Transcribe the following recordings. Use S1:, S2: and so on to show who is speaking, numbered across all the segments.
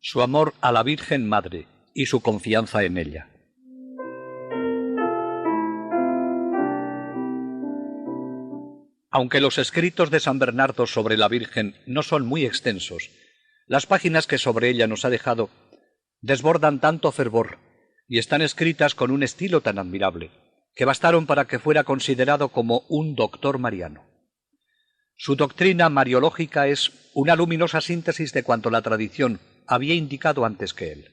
S1: su amor a la Virgen Madre y su confianza en ella. Aunque los escritos de San Bernardo sobre la Virgen no son muy extensos, las páginas que sobre ella nos ha dejado desbordan tanto fervor y están escritas con un estilo tan admirable que bastaron para que fuera considerado como un doctor mariano. Su doctrina mariológica es una luminosa síntesis de cuanto la tradición había indicado antes que él.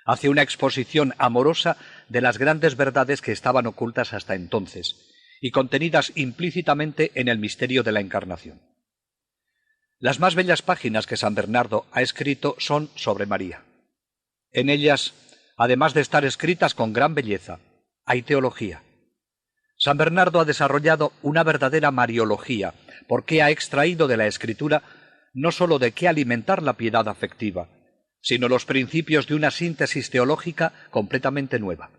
S1: Hace una exposición amorosa de las grandes verdades que estaban ocultas hasta entonces y contenidas implícitamente en el misterio de la Encarnación. Las más bellas páginas que San Bernardo ha escrito son sobre María. En ellas, además de estar escritas con gran belleza, hay teología. San Bernardo ha desarrollado una verdadera mariología, porque ha extraído de la Escritura no sólo de qué alimentar la piedad afectiva, sino los principios de una síntesis teológica completamente nueva.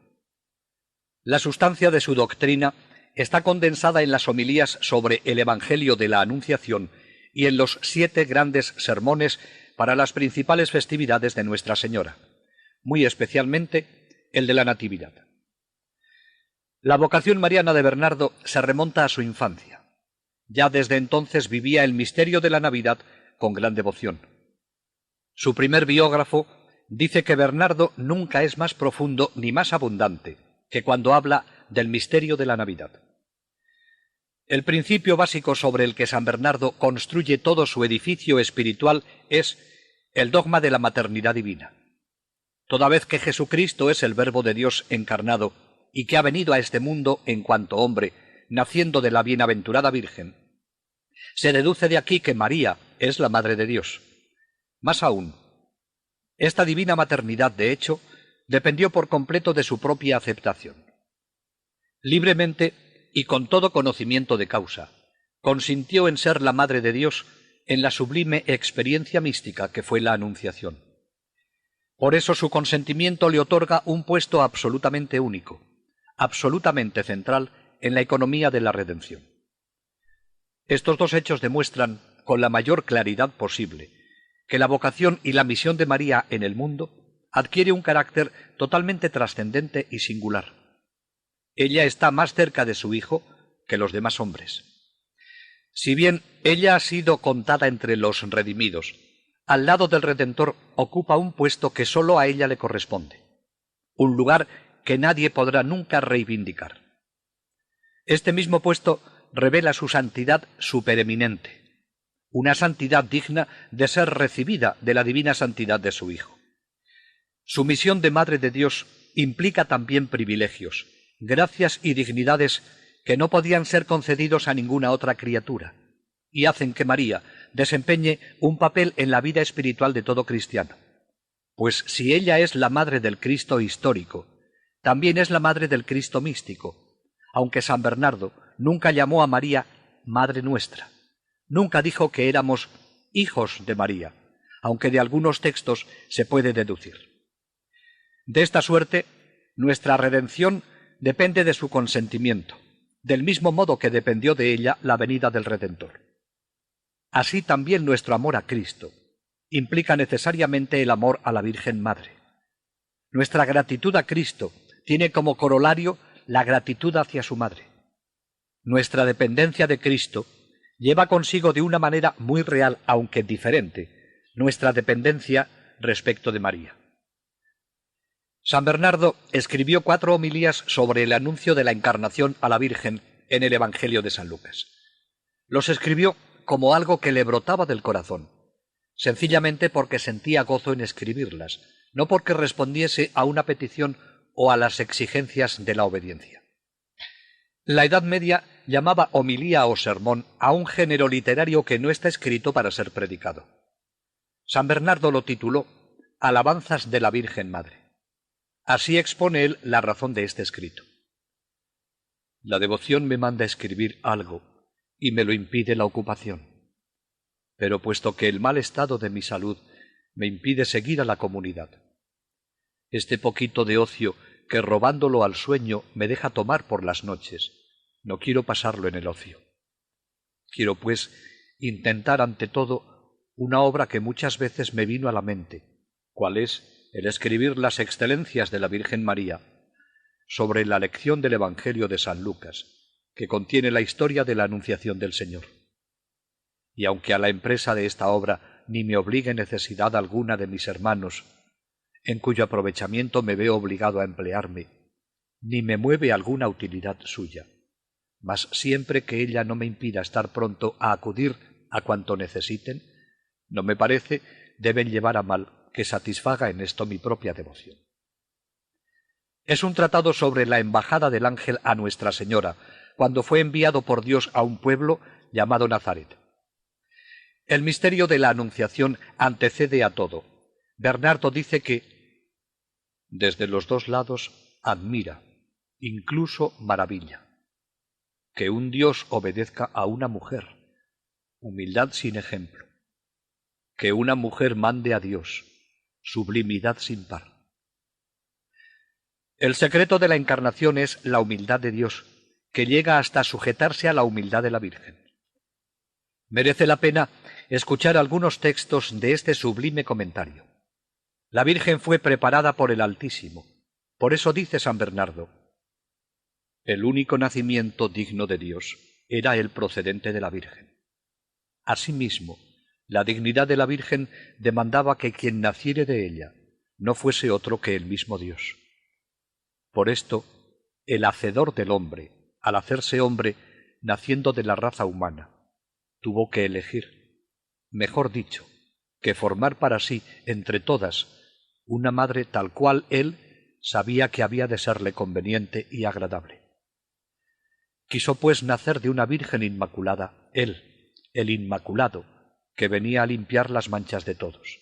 S1: La sustancia de su doctrina está condensada en las homilías sobre el Evangelio de la Anunciación y en los 7 grandes sermones para las principales festividades de Nuestra Señora, muy especialmente el de la Natividad. La vocación mariana de Bernardo se remonta a su infancia. Ya desde entonces vivía el misterio de la Navidad con gran devoción. Su primer biógrafo dice que Bernardo nunca es más profundo ni más abundante que cuando habla del misterio de la Navidad. El principio básico sobre el que San Bernardo construye todo su edificio espiritual es el dogma de la maternidad divina. Toda vez que Jesucristo es el Verbo de Dios encarnado y que ha venido a este mundo en cuanto hombre, naciendo de la bienaventurada Virgen, se deduce de aquí que María es la Madre de Dios. Más aún, esta divina maternidad, de hecho, dependió por completo de su propia aceptación. Libremente y con todo conocimiento de causa, consintió en ser la Madre de Dios en la sublime experiencia mística que fue la Anunciación. Por eso su consentimiento le otorga un puesto absolutamente único, absolutamente central en la economía de la redención. Estos dos hechos demuestran, con la mayor claridad posible, que la vocación y la misión de María en el mundo adquiere un carácter totalmente trascendente y singular. Ella está más cerca de su Hijo que los demás hombres. Si bien ella ha sido contada entre los redimidos, al lado del Redentor ocupa un puesto que sólo a ella le corresponde, un lugar que nadie podrá nunca reivindicar. Este mismo puesto revela su santidad supereminente, una santidad digna de ser recibida de la divina santidad de su Hijo. Su misión de Madre de Dios implica también privilegios, gracias y dignidades que no podían ser concedidos a ninguna otra criatura, y hacen que María desempeñe un papel en la vida espiritual de todo cristiano. Pues si ella es la madre del Cristo histórico, también es la madre del Cristo místico, aunque San Bernardo nunca llamó a María Madre Nuestra. Nunca dijo que éramos hijos de María, aunque de algunos textos se puede deducir. De esta suerte, nuestra redención depende de su consentimiento, del mismo modo que dependió de ella la venida del Redentor. Así también nuestro amor a Cristo implica necesariamente el amor a la Virgen Madre. Nuestra gratitud a Cristo tiene como corolario la gratitud hacia su Madre. Nuestra dependencia de Cristo lleva consigo de una manera muy real, aunque diferente, nuestra dependencia respecto de María. San Bernardo escribió 4 homilías sobre el anuncio de la encarnación a la Virgen en el Evangelio de San Lucas. Los escribió como algo que le brotaba del corazón, sencillamente porque sentía gozo en escribirlas, no porque respondiese a una petición o a las exigencias de la obediencia. La Edad Media llamaba homilía o sermón a un género literario que no está escrito para ser predicado. San Bernardo lo tituló Alabanzas de la Virgen Madre. Así expone él la razón de este escrito. La devoción me manda escribir algo y me lo impide la ocupación. Pero puesto que el mal estado de mi salud me impide seguir a la comunidad, este poquito de ocio que robándolo al sueño me deja tomar por las noches, no quiero pasarlo en el ocio. Quiero, pues, intentar ante todo una obra que muchas veces me vino a la mente cual es el escribir las excelencias de la Virgen María sobre la lección del Evangelio de San Lucas, que contiene la historia de la Anunciación del Señor. Y aunque a la empresa de esta obra ni me obligue necesidad alguna de mis hermanos, en cuyo aprovechamiento me veo obligado a emplearme, ni me mueve alguna utilidad suya, mas siempre que ella no me impida estar pronto a acudir a cuanto necesiten, no me parece deben llevar a mal que satisfaga en esto mi propia devoción. Es un tratado sobre la embajada del ángel a Nuestra Señora, cuando fue enviado por Dios a un pueblo llamado Nazaret. El misterio de la Anunciación antecede a todo. Bernardo dice que, desde los dos lados, admira, incluso maravilla, que un Dios obedezca a una mujer, humildad sin ejemplo, que una mujer mande a Dios, sublimidad sin par. El secreto de la encarnación es la humildad de Dios, que llega hasta sujetarse a la humildad de la Virgen. Merece la pena escuchar algunos textos de este sublime comentario. La Virgen fue preparada por el Altísimo. Por eso dice San Bernardo: el único nacimiento digno de Dios era el procedente de la Virgen. Asimismo, la dignidad de la Virgen demandaba que quien naciere de ella no fuese otro que el mismo Dios. Por esto, el Hacedor del hombre, al hacerse hombre, naciendo de la raza humana, tuvo que elegir, mejor dicho, que formar para sí, entre todas, una madre tal cual él sabía que había de serle conveniente y agradable. Quiso pues nacer de una Virgen Inmaculada, él, el Inmaculado, que venía a limpiar las manchas de todos.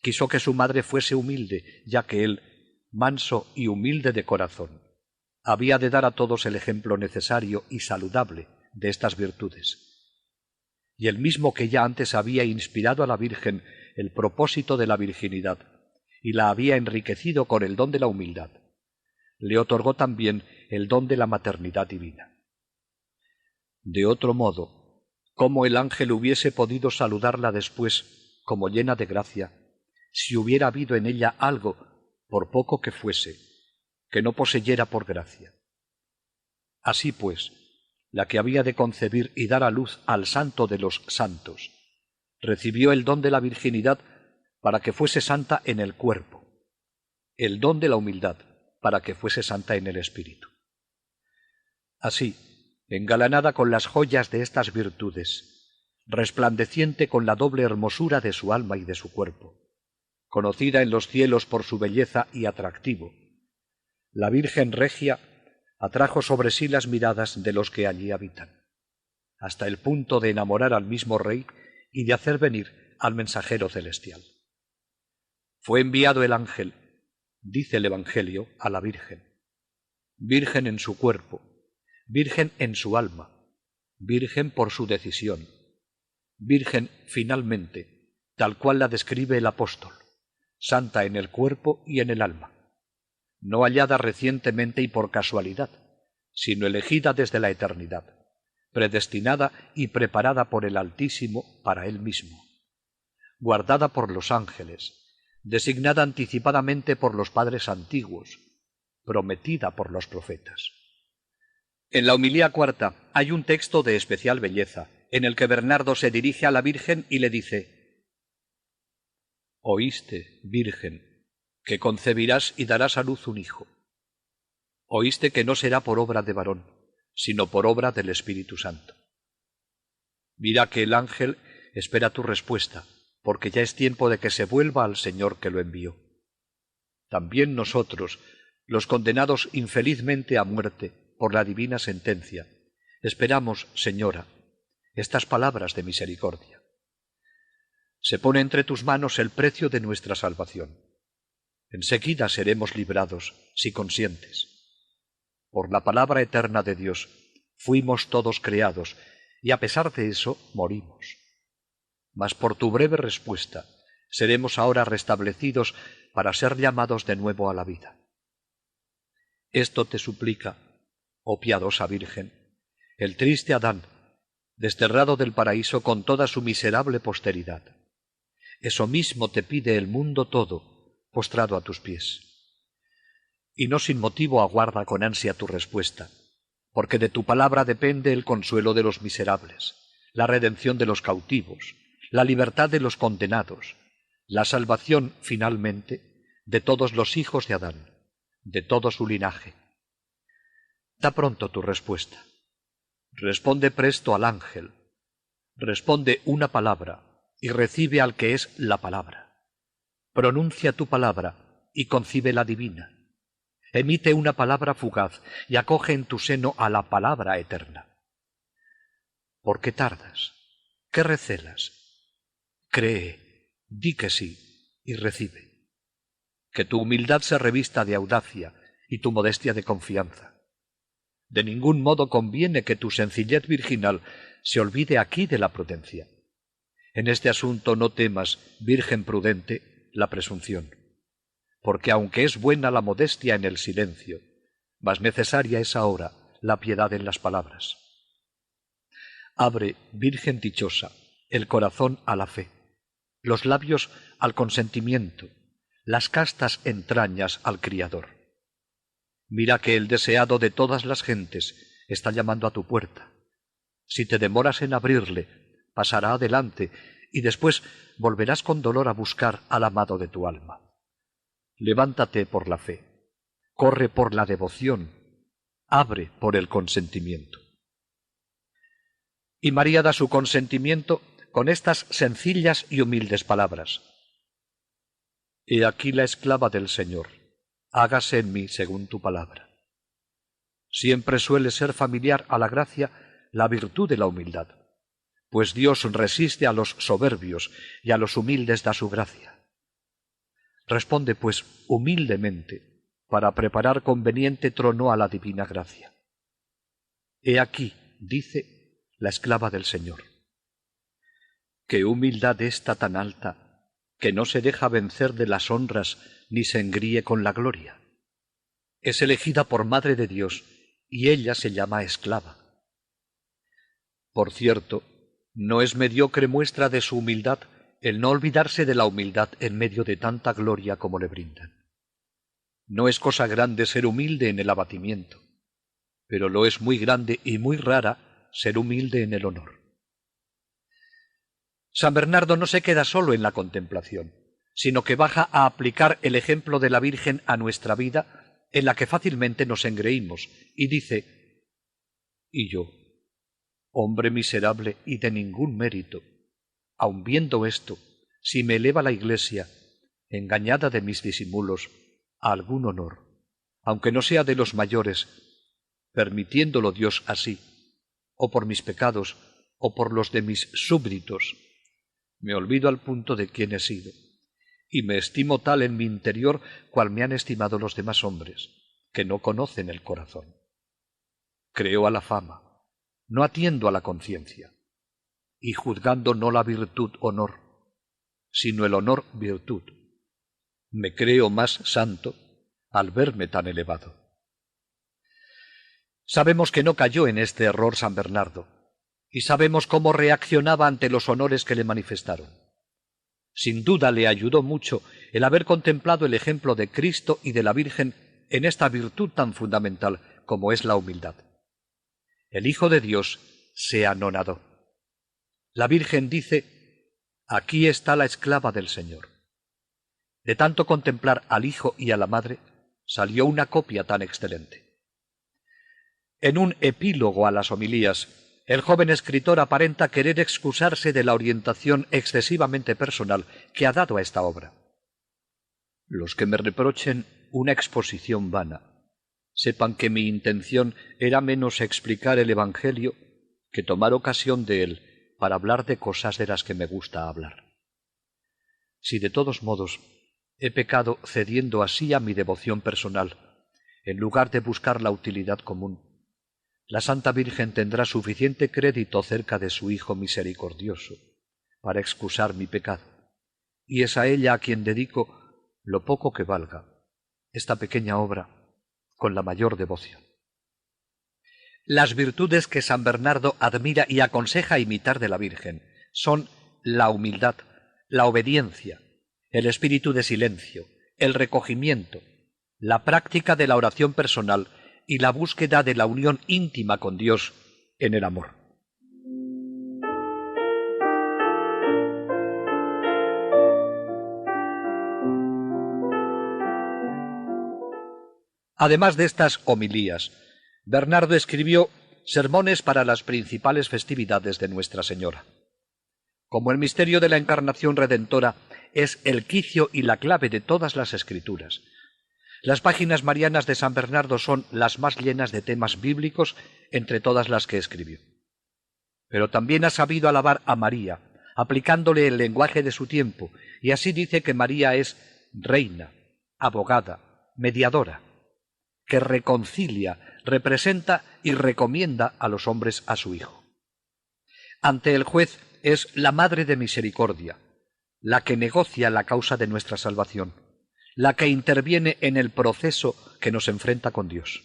S1: Quiso que su madre fuese humilde, ya que él, manso y humilde de corazón, había de dar a todos el ejemplo necesario y saludable de estas virtudes. Y el mismo que ya antes había inspirado a la Virgen el propósito de la virginidad y la había enriquecido con el don de la humildad, le otorgó también el don de la maternidad divina. De otro modo, ¿cómo el ángel hubiese podido saludarla después como llena de gracia, si hubiera habido en ella algo, por poco que fuese, que no poseyera por gracia? Así pues, la que había de concebir y dar a luz al Santo de los santos, recibió el don de la virginidad para que fuese santa en el cuerpo, el don de la humildad para que fuese santa en el espíritu. Así, engalanada con las joyas de estas virtudes, resplandeciente con la doble hermosura de su alma y de su cuerpo, conocida en los cielos por su belleza y atractivo, la Virgen Regia atrajo sobre sí las miradas de los que allí habitan, hasta el punto de enamorar al mismo Rey y de hacer venir al mensajero celestial. Fue enviado el ángel, dice el Evangelio, a la Virgen, virgen en su cuerpo, virgen en su alma, virgen por su decisión, virgen finalmente, tal cual la describe el apóstol, santa en el cuerpo y en el alma, no hallada recientemente y por casualidad, sino elegida desde la eternidad, predestinada y preparada por el Altísimo para él mismo, guardada por los ángeles, designada anticipadamente por los padres antiguos, prometida por los profetas. En la homilía cuarta hay un texto de especial belleza, en el que Bernardo se dirige a la Virgen y le dice: «Oíste, Virgen, que concebirás y darás a luz un hijo. Oíste que no será por obra de varón, sino por obra del Espíritu Santo. Mira que el ángel espera tu respuesta, porque ya es tiempo de que se vuelva al Señor que lo envió. También nosotros, los condenados infelizmente a muerte por la divina sentencia, esperamos, Señora, estas palabras de misericordia. Se pone entre tus manos el precio de nuestra salvación. Enseguida seremos librados, si consientes. Por la palabra eterna de Dios fuimos todos creados, y a pesar de eso morimos. Mas por tu breve respuesta seremos ahora restablecidos para ser llamados de nuevo a la vida. Esto te suplica, oh piadosa Virgen, el triste Adán, desterrado del paraíso con toda su miserable posteridad. Eso mismo te pide el mundo todo, postrado a tus pies. Y no sin motivo aguarda con ansia tu respuesta, porque de tu palabra depende el consuelo de los miserables, la redención de los cautivos, la libertad de los condenados, la salvación, finalmente, de todos los hijos de Adán, de todo su linaje. Da pronto tu respuesta. Responde presto al ángel. Responde una palabra y recibe al que es la palabra. Pronuncia tu palabra y concibe la divina. Emite una palabra fugaz y acoge en tu seno a la palabra eterna. ¿Por qué tardas? ¿Qué recelas? Cree, di que sí y recibe. Que tu humildad se revista de audacia y tu modestia de confianza. De ningún modo conviene que tu sencillez virginal se olvide aquí de la prudencia. En este asunto no temas, virgen prudente, la presunción, porque aunque es buena la modestia en el silencio, más necesaria es ahora la piedad en las palabras. Abre, virgen dichosa, el corazón a la fe, los labios al consentimiento, las castas entrañas al Criador. Mira que el deseado de todas las gentes está llamando a tu puerta. Si te demoras en abrirle, pasará adelante y después volverás con dolor a buscar al amado de tu alma. Levántate por la fe, corre por la devoción, abre por el consentimiento. Y María da su consentimiento con estas sencillas y humildes palabras. He aquí la esclava del Señor, hágase en mí según tu palabra. Siempre suele ser familiar a la gracia la virtud de la humildad, pues Dios resiste a los soberbios y a los humildes da su gracia. Responde, pues, humildemente, para preparar conveniente trono a la divina gracia. He aquí, dice, la esclava del Señor. Qué humildad esta tan alta, que no se deja vencer de las honras ni se engríe con la gloria. Es elegida por Madre de Dios, y ella se llama esclava. Por cierto, no es mediocre muestra de su humildad el no olvidarse de la humildad en medio de tanta gloria como le brindan. No es cosa grande ser humilde en el abatimiento, pero lo es muy grande y muy rara ser humilde en el honor. San Bernardo no se queda solo en la contemplación, sino que baja a aplicar el ejemplo de la Virgen a nuestra vida, en la que fácilmente nos engreímos, y dice: «Y yo, hombre miserable y de ningún mérito, aun viendo esto, si me eleva la Iglesia, engañada de mis disimulos, a algún honor, aunque no sea de los mayores, permitiéndolo Dios así, o por mis pecados, o por los de mis súbditos, me olvido al punto de quién he sido, y me estimo tal en mi interior cual me han estimado los demás hombres, que no conocen el corazón. Creo a la fama, no atiendo a la conciencia, y juzgando no la virtud honor, sino el honor virtud. Me creo más santo al verme tan elevado». Sabemos que no cayó en este error San Bernardo, y sabemos cómo reaccionaba ante los honores que le manifestaron. Sin duda le ayudó mucho el haber contemplado el ejemplo de Cristo y de la Virgen en esta virtud tan fundamental como es la humildad. El Hijo de Dios se anonadó. La Virgen dice: «Aquí está la esclava del Señor». De tanto contemplar al Hijo y a la Madre, salió una copia tan excelente. En un epílogo a las homilías, el joven escritor aparenta querer excusarse de la orientación excesivamente personal que ha dado a esta obra. Los que me reprochen una exposición vana, sepan que mi intención era menos explicar el Evangelio que tomar ocasión de él para hablar de cosas de las que me gusta hablar. Si de todos modos he pecado cediendo así a mi devoción personal, en lugar de buscar la utilidad común, la Santa Virgen tendrá suficiente crédito cerca de su Hijo misericordioso para excusar mi pecado, y es a ella a quien dedico lo poco que valga esta pequeña obra con la mayor devoción. Las virtudes que San Bernardo admira y aconseja imitar de la Virgen son la humildad, la obediencia, el espíritu de silencio, el recogimiento, la práctica de la oración personal y la búsqueda de la unión íntima con Dios en el amor. Además de estas homilías, Bernardo escribió sermones para las principales festividades de Nuestra Señora. Como el misterio de la Encarnación Redentora es el quicio y la clave de todas las Escrituras, las páginas marianas de San Bernardo son las más llenas de temas bíblicos entre todas las que escribió. Pero también ha sabido alabar a María, aplicándole el lenguaje de su tiempo, y así dice que María es reina, abogada, mediadora, que reconcilia, representa y recomienda a los hombres a su Hijo. Ante el juez es la Madre de Misericordia, la que negocia la causa de nuestra salvación, la que interviene en el proceso que nos enfrenta con Dios.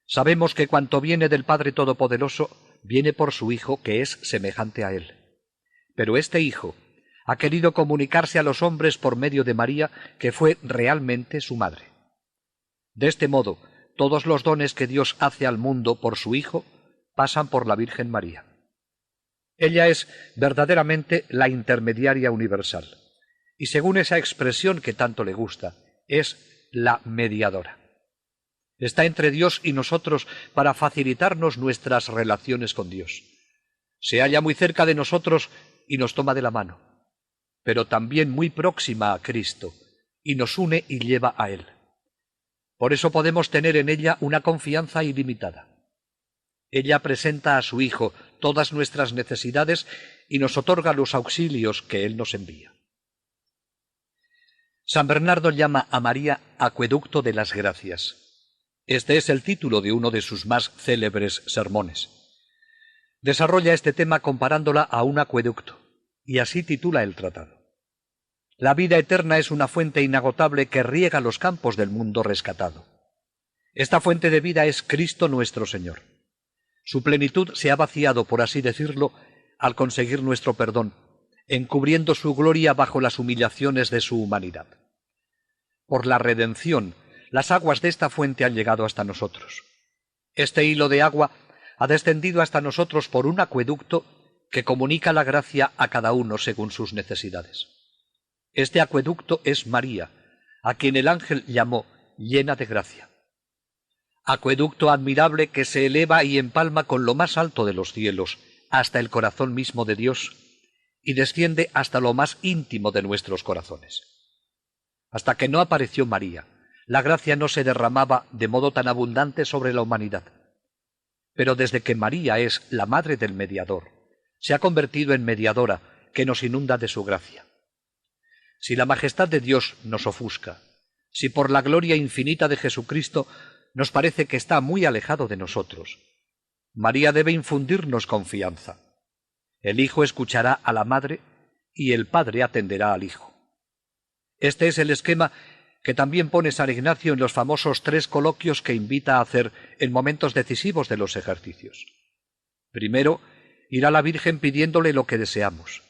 S1: Sabemos que cuanto viene del Padre Todopoderoso, viene por su Hijo, que es semejante a Él. Pero este Hijo ha querido comunicarse a los hombres por medio de María, que fue realmente su madre. De este modo, todos los dones que Dios hace al mundo por su Hijo pasan por la Virgen María. Ella es verdaderamente la intermediaria universal, y según esa expresión que tanto le gusta, es la mediadora. Está entre Dios y nosotros para facilitarnos nuestras relaciones con Dios. Se halla muy cerca de nosotros y nos toma de la mano, pero también muy próxima a Cristo, y nos une y lleva a Él. Por eso podemos tener en ella una confianza ilimitada. Ella presenta a su Hijo todas nuestras necesidades y nos otorga los auxilios que Él nos envía. San Bernardo llama a María Acueducto de las Gracias. Este es el título de uno de sus más célebres sermones. Desarrolla este tema comparándola a un acueducto, y así titula el tratado. La vida eterna es una fuente inagotable que riega los campos del mundo rescatado. Esta fuente de vida es Cristo nuestro Señor. Su plenitud se ha vaciado, por así decirlo, al conseguir nuestro perdón, encubriendo su gloria bajo las humillaciones de su humanidad. Por la redención, las aguas de esta fuente han llegado hasta nosotros. Este hilo de agua ha descendido hasta nosotros por un acueducto que comunica la gracia a cada uno según sus necesidades. Este acueducto es María, a quien el ángel llamó llena de gracia. Acueducto admirable que se eleva y empalma con lo más alto de los cielos, hasta el corazón mismo de Dios, y desciende hasta lo más íntimo de nuestros corazones. Hasta que no apareció María, la gracia no se derramaba de modo tan abundante sobre la humanidad. Pero desde que María es la madre del mediador, se ha convertido en mediadora que nos inunda de su gracia. Si la majestad de Dios nos ofusca, si por la gloria infinita de Jesucristo nos parece que está muy alejado de nosotros, María debe infundirnos confianza. El Hijo escuchará a la Madre y el Padre atenderá al Hijo. Este es el esquema que también pone San Ignacio en los famosos 3 coloquios que invita a hacer en momentos decisivos de los ejercicios. Primero, ir a la Virgen pidiéndole lo que deseamos,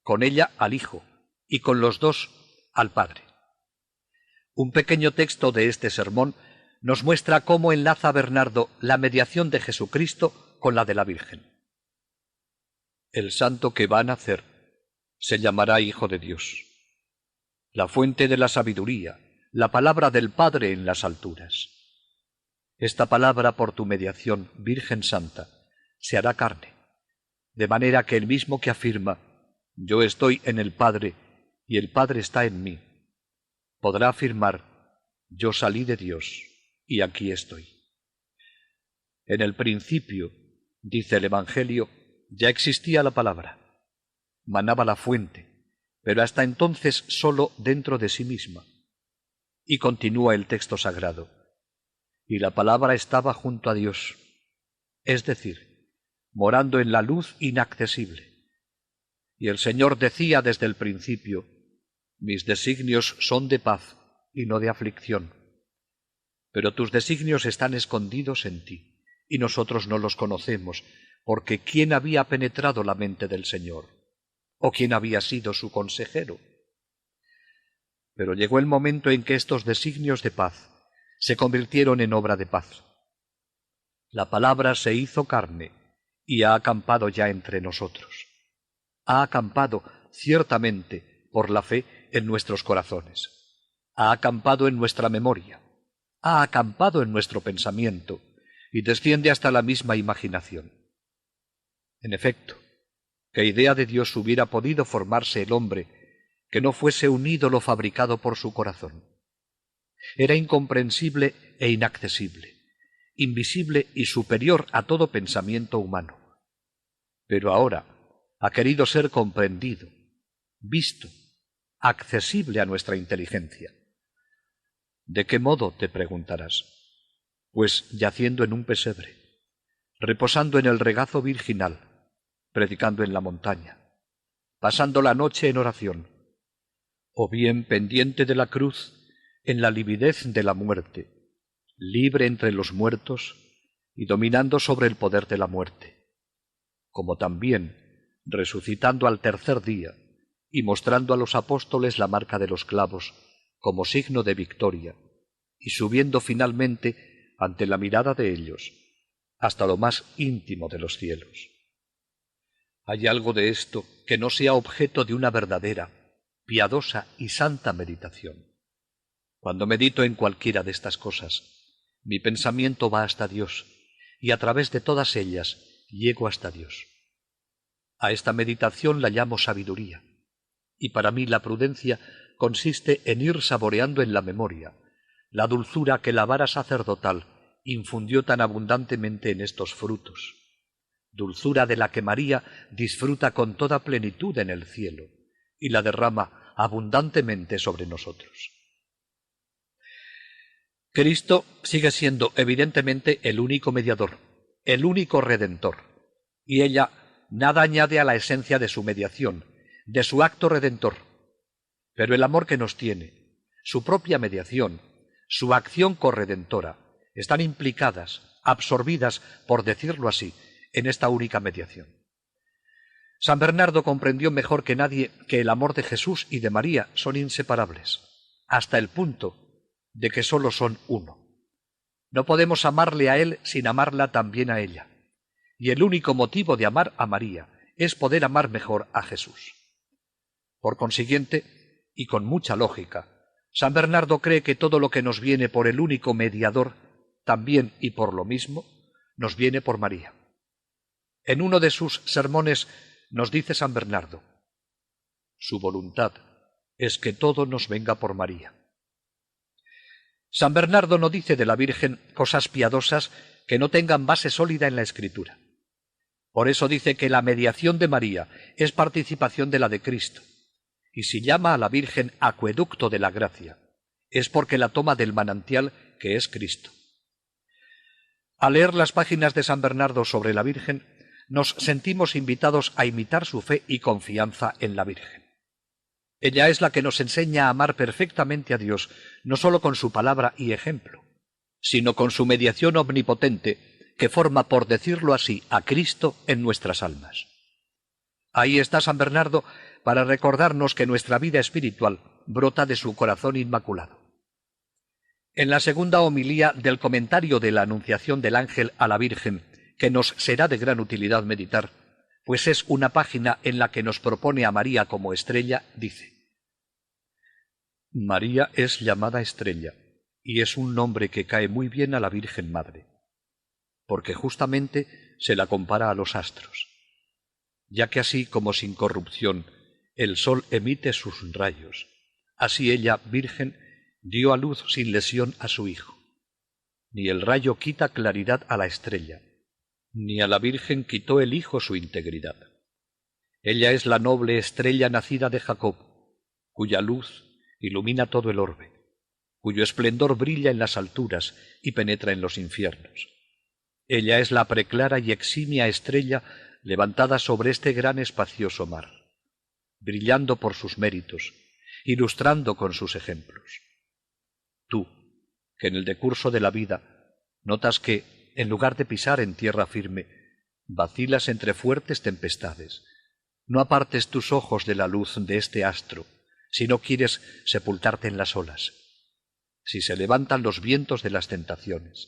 S1: con ella al Hijo y con los dos al Padre. Un pequeño texto de este sermón nos muestra cómo enlaza Bernardo la mediación de Jesucristo con la de la Virgen. El santo que va a nacer se llamará Hijo de Dios, la fuente de la sabiduría, la palabra del Padre en las alturas. Esta palabra, por tu mediación, Virgen Santa, se hará carne, de manera que el mismo que afirma, yo estoy en el Padre y el Padre está en mí, podrá afirmar, yo salí de Dios y aquí estoy. En el principio, dice el Evangelio, ya existía la palabra, manaba la fuente, pero hasta entonces sólo dentro de sí misma. Y continúa el texto sagrado, y la palabra estaba junto a Dios, es decir, morando en la luz inaccesible. Y el Señor decía desde el principio, mis designios son de paz y no de aflicción. Pero tus designios están escondidos en ti, y nosotros no los conocemos, porque ¿quién había penetrado la mente del Señor? o quién había sido su consejero. Pero llegó el momento en que estos designios de paz se convirtieron en obra de paz. La palabra se hizo carne y ha acampado ya entre nosotros. Ha acampado ciertamente por la fe en nuestros corazones. Ha acampado en nuestra memoria. Ha acampado en nuestro pensamiento y desciende hasta la misma imaginación. En efecto, ¿qué idea de Dios hubiera podido formarse el hombre que no fuese un ídolo fabricado por su corazón? Era incomprensible e inaccesible, invisible y superior a todo pensamiento humano. Pero ahora ha querido ser comprendido, visto, accesible a nuestra inteligencia. ¿De qué modo?, te preguntarás. Pues yaciendo en un pesebre, reposando en el regazo virginal, predicando en la montaña, pasando la noche en oración, o bien pendiente de la cruz en la lividez de la muerte, libre entre los muertos y dominando sobre el poder de la muerte, como también resucitando al tercer día y mostrando a los apóstoles la marca de los clavos como signo de victoria, y subiendo finalmente ante la mirada de ellos hasta lo más íntimo de los cielos. ¿Hay algo de esto que no sea objeto de una verdadera, piadosa y santa meditación? Cuando medito en cualquiera de estas cosas, mi pensamiento va hasta Dios, y a través de todas ellas llego hasta Dios. A esta meditación la llamo sabiduría, y para mí la prudencia consiste en ir saboreando en la memoria la dulzura que la vara sacerdotal infundió tan abundantemente en estos frutos, dulzura de la que María disfruta con toda plenitud en el cielo y la derrama abundantemente sobre nosotros. Cristo sigue siendo evidentemente el único mediador, el único redentor, y ella nada añade a la esencia de su mediación, de su acto redentor. Pero el amor que nos tiene, su propia mediación, su acción corredentora, están implicadas, absorbidas, por decirlo así, en esta única mediación. San Bernardo comprendió mejor que nadie que el amor de Jesús y de María son inseparables, hasta el punto de que sólo son uno. No podemos amarle a él sin amarla también a ella, y el único motivo de amar a María es poder amar mejor a Jesús. Por consiguiente, y con mucha lógica, San Bernardo cree que todo lo que nos viene por el único mediador, también y por lo mismo, nos viene por María. En uno de sus sermones nos dice San Bernardo: su voluntad es que todo nos venga por María. San Bernardo no dice de la Virgen cosas piadosas que no tengan base sólida en la Escritura. Por eso dice que la mediación de María es participación de la de Cristo, y si llama a la Virgen acueducto de la gracia, es porque la toma del manantial que es Cristo. Al leer las páginas de San Bernardo sobre la Virgen, nos sentimos invitados a imitar su fe y confianza en la Virgen. Ella es la que nos enseña a amar perfectamente a Dios, no sólo con su palabra y ejemplo, sino con su mediación omnipotente, que forma, por decirlo así, a Cristo en nuestras almas. Ahí está San Bernardo para recordarnos que nuestra vida espiritual brota de su corazón inmaculado. En la segunda homilía del comentario de la Anunciación del Ángel a la Virgen, que nos será de gran utilidad meditar, pues es una página en la que nos propone a María como estrella, dice: María es llamada estrella, y es un nombre que cae muy bien a la Virgen Madre, porque justamente se la compara a los astros, ya que así como sin corrupción el sol emite sus rayos, así ella, Virgen, dio a luz sin lesión a su Hijo. Ni el rayo quita claridad a la estrella, ni a la Virgen quitó el Hijo su integridad. Ella es la noble estrella nacida de Jacob, cuya luz ilumina todo el orbe, cuyo esplendor brilla en las alturas y penetra en los infiernos. Ella es la preclara y eximia estrella levantada sobre este gran espacioso mar, brillando por sus méritos, ilustrando con sus ejemplos. Tú, que en el decurso de la vida notas que, en lugar de pisar en tierra firme, vacilas entre fuertes tempestades, no apartes tus ojos de la luz de este astro, si no quieres sepultarte en las olas. Si se levantan los vientos de las tentaciones,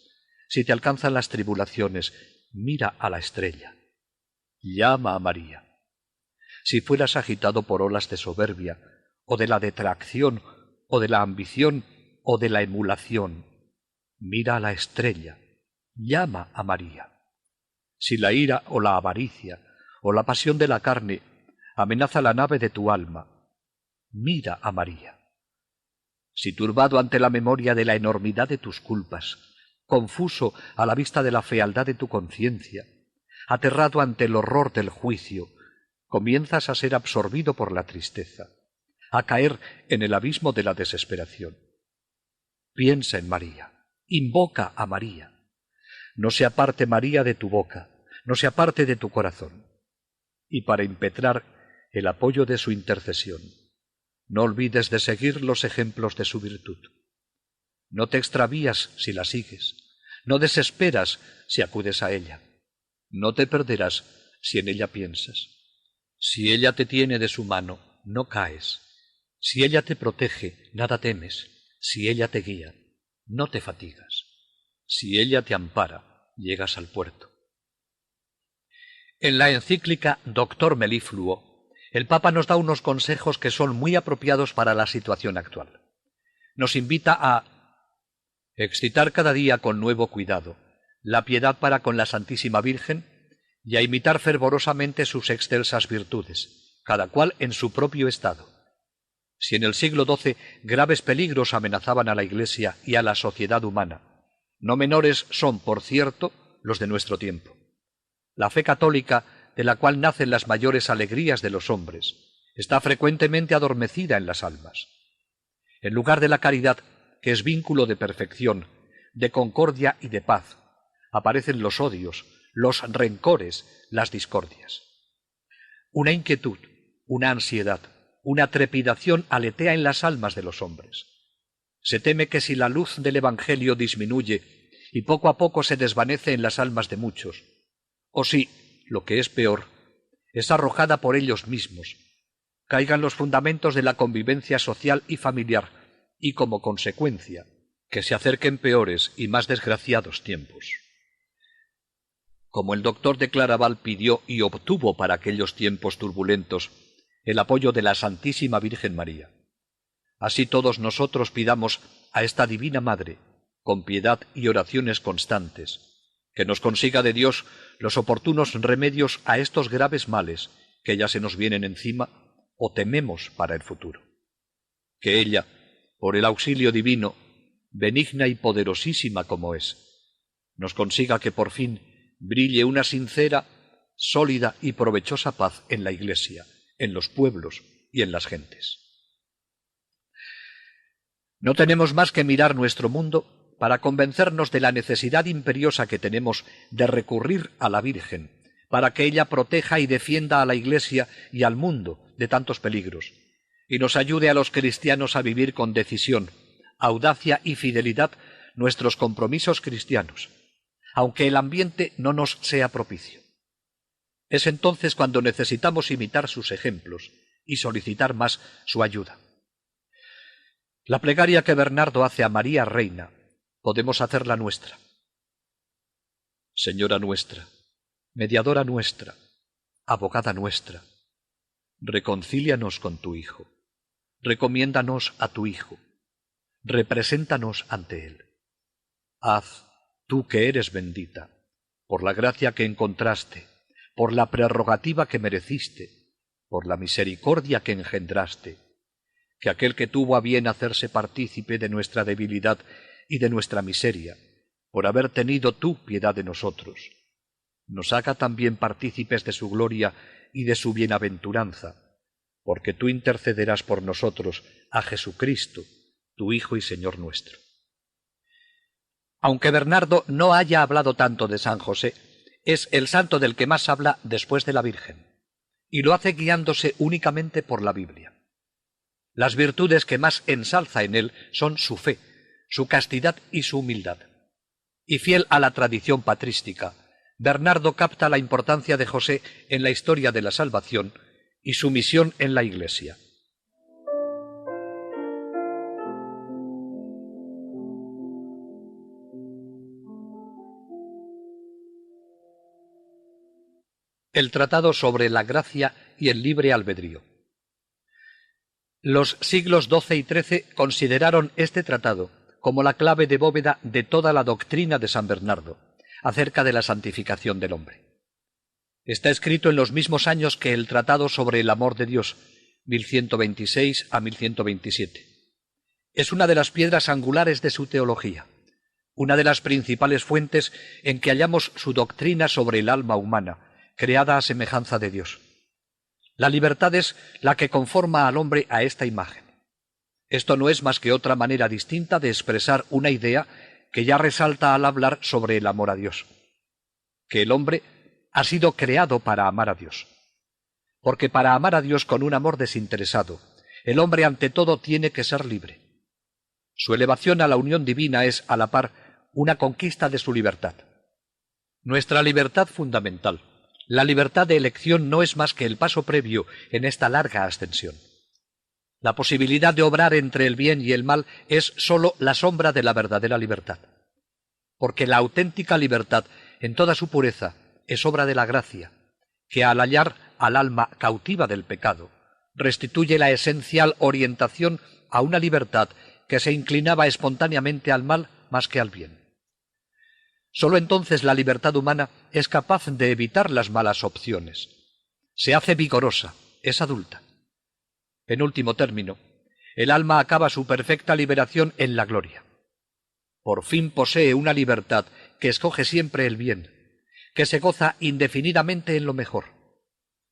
S1: si te alcanzan las tribulaciones, mira a la estrella. Llama a María. Si fueras agitado por olas de soberbia, o de la detracción, o de la ambición, o de la emulación, mira a la estrella. Llama a María. Si la ira o la avaricia, o la pasión de la carne, amenaza la nave de tu alma, mira a María. Si turbado ante la memoria de la enormidad de tus culpas, confuso a la vista de la fealdad de tu conciencia, aterrado ante el horror del juicio, comienzas a ser absorbido por la tristeza, a caer en el abismo de la desesperación. Piensa en María, invoca a María. No se aparte María de tu boca, no se aparte de tu corazón. Y para impetrar el apoyo de su intercesión, no olvides de seguir los ejemplos de su virtud. No te extravías si la sigues, no desesperas si acudes a ella. No te perderás si en ella piensas. Si ella te tiene de su mano, no caes. Si ella te protege, nada temes. Si ella te guía, no te fatigas. Si ella te ampara, llegas al puerto. En la encíclica Doctor Melifluo, el Papa nos da unos consejos que son muy apropiados para la situación actual. Nos invita a excitar cada día con nuevo cuidado la piedad para con la Santísima Virgen y a imitar fervorosamente sus excelsas virtudes, cada cual en su propio estado. Si en el siglo XII graves peligros amenazaban a la Iglesia y a la sociedad humana, no menores son, por cierto, los de nuestro tiempo. La fe católica, de la cual nacen las mayores alegrías de los hombres, está frecuentemente adormecida en las almas. En lugar de la caridad, que es vínculo de perfección, de concordia y de paz, aparecen los odios, los rencores, las discordias. Una inquietud, una ansiedad, una trepidación aletea en las almas de los hombres. Se teme que si la luz del Evangelio disminuye y poco a poco se desvanece en las almas de muchos, o si, lo que es peor, es arrojada por ellos mismos, caigan los fundamentos de la convivencia social y familiar y, como consecuencia, que se acerquen peores y más desgraciados tiempos. Como el doctor de Claraval pidió y obtuvo para aquellos tiempos turbulentos el apoyo de la Santísima Virgen María, así todos nosotros pidamos a esta Divina Madre, con piedad y oraciones constantes, que nos consiga de Dios los oportunos remedios a estos graves males que ya se nos vienen encima o tememos para el futuro. Que ella, por el auxilio divino, benigna y poderosísima como es, nos consiga que por fin brille una sincera, sólida y provechosa paz en la Iglesia, en los pueblos y en las gentes. No tenemos más que mirar nuestro mundo para convencernos de la necesidad imperiosa que tenemos de recurrir a la Virgen, para que ella proteja y defienda a la Iglesia y al mundo de tantos peligros, y nos ayude a los cristianos a vivir con decisión, audacia y fidelidad nuestros compromisos cristianos, aunque el ambiente no nos sea propicio. Es entonces cuando necesitamos imitar sus ejemplos y solicitar más su ayuda. La plegaria que Bernardo hace a María Reina podemos hacerla nuestra. Señora nuestra, mediadora nuestra, abogada nuestra, reconcílianos con tu Hijo, recomiéndanos a tu Hijo, represéntanos ante Él. Haz, tú que eres bendita, por la gracia que encontraste, por la prerrogativa que mereciste, por la misericordia que engendraste, que aquel que tuvo a bien hacerse partícipe de nuestra debilidad y de nuestra miseria, por haber tenido tú piedad de nosotros, nos haga también partícipes de su gloria y de su bienaventuranza, porque tú intercederás por nosotros a Jesucristo, tu Hijo y Señor nuestro. Aunque Bernardo no haya hablado tanto de San José, es el santo del que más habla después de la Virgen, y lo hace guiándose únicamente por la Biblia. Las virtudes que más ensalza en él son su fe, su castidad y su humildad. Y fiel a la tradición patrística, Bernardo capta la importancia de José en la historia de la salvación y su misión en la Iglesia. El Tratado sobre la Gracia y el Libre Albedrío. Los siglos XII y XIII consideraron este tratado como la clave de bóveda de toda la doctrina de San Bernardo acerca de la santificación del hombre. Está escrito en los mismos años que el Tratado sobre el Amor de Dios, 1126 a 1127. Es una de las piedras angulares de su teología, una de las principales fuentes en que hallamos su doctrina sobre el alma humana, creada a semejanza de Dios. La libertad es la que conforma al hombre a esta imagen. Esto no es más que otra manera distinta de expresar una idea que ya resalta al hablar sobre el amor a Dios, que el hombre ha sido creado para amar a Dios. Porque para amar a Dios con un amor desinteresado, el hombre ante todo tiene que ser libre. Su elevación a la unión divina es, a la par, una conquista de su libertad. Nuestra libertad fundamental, la libertad de elección, no es más que el paso previo en esta larga ascensión. La posibilidad de obrar entre el bien y el mal es sólo la sombra de la verdadera libertad. Porque la auténtica libertad, en toda su pureza, es obra de la gracia, que al hallar al alma cautiva del pecado, restituye la esencial orientación a una libertad que se inclinaba espontáneamente al mal más que al bien. Sólo entonces la libertad humana es capaz de evitar las malas opciones. Se hace vigorosa, es adulta. En último término, el alma acaba su perfecta liberación en la gloria. Por fin posee una libertad que escoge siempre el bien, que se goza indefinidamente en lo mejor,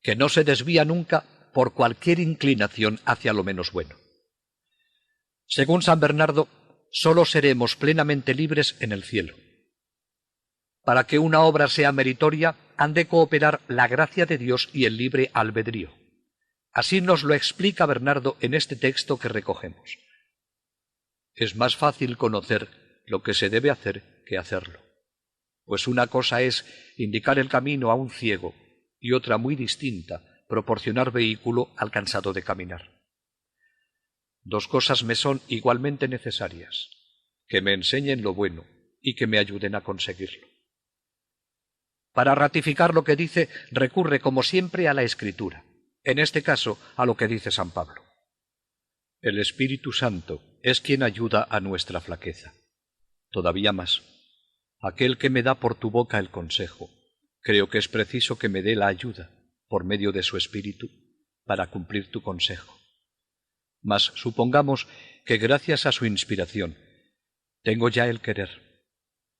S1: que no se desvía nunca por cualquier inclinación hacia lo menos bueno. Según San Bernardo, sólo seremos plenamente libres en el cielo. Para que una obra sea meritoria, han de cooperar la gracia de Dios y el libre albedrío. Así nos lo explica Bernardo en este texto que recogemos. Es más fácil conocer lo que se debe hacer que hacerlo, pues una cosa es indicar el camino a un ciego y otra muy distinta, proporcionar vehículo al cansado de caminar. Dos cosas me son igualmente necesarias, que me enseñen lo bueno y que me ayuden a conseguirlo. Para ratificar lo que dice, recurre como siempre a la Escritura, en este caso a lo que dice San Pablo. El Espíritu Santo es quien ayuda a nuestra flaqueza. Todavía más, aquel que me da por tu boca el consejo, creo que es preciso que me dé la ayuda, por medio de su Espíritu, para cumplir tu consejo. Mas supongamos que gracias a su inspiración tengo ya el querer.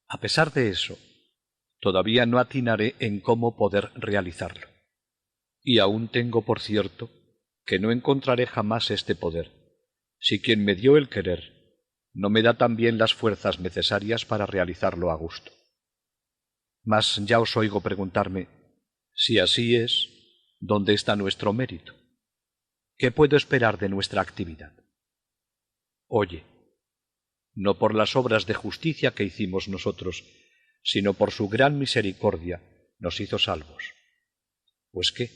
S1: A pesar de eso, todavía no atinaré en cómo poder realizarlo. Y aún tengo por cierto que no encontraré jamás este poder, si quien me dio el querer no me da también las fuerzas necesarias para realizarlo a gusto. Mas ya os oigo preguntarme, si así es, ¿dónde está nuestro mérito? ¿Qué puedo esperar de nuestra actividad? Oye, no por las obras de justicia que hicimos nosotros, sino por su gran misericordia nos hizo salvos. ¿Pues qué?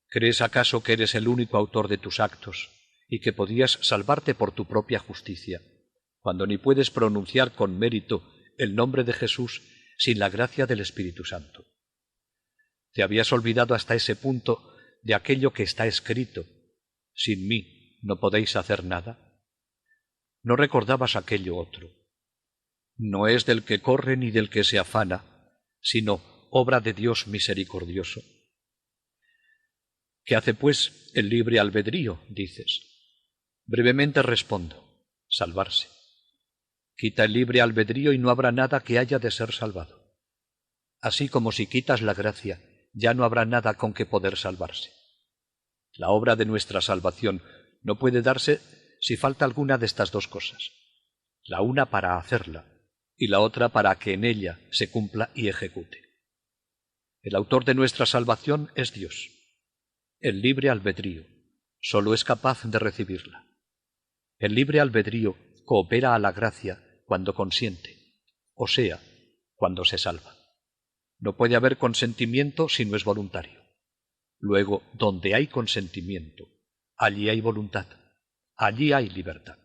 S1: ¿Crees acaso que eres el único autor de tus actos y que podías salvarte por tu propia justicia, cuando ni puedes pronunciar con mérito el nombre de Jesús sin la gracia del Espíritu Santo? ¿Te habías olvidado hasta ese punto de aquello que está escrito? Sin mí no podéis hacer nada. ¿No recordabas aquello otro? No es del que corre ni del que se afana, sino obra de Dios misericordioso. ¿Qué hace, pues, el libre albedrío? Dices. Brevemente respondo, salvarse. Quita el libre albedrío y no habrá nada que haya de ser salvado. Así como si quitas la gracia, ya no habrá nada con que poder salvarse. La obra de nuestra salvación no puede darse si falta alguna de estas dos cosas, la una para hacerla y la otra para que en ella se cumpla y ejecute. El autor de nuestra salvación es Dios. El libre albedrío sólo es capaz de recibirla. El libre albedrío coopera a la gracia cuando consiente, o sea, cuando se salva. No puede haber consentimiento si no es voluntario. Luego, donde hay consentimiento, allí hay voluntad, allí hay libertad.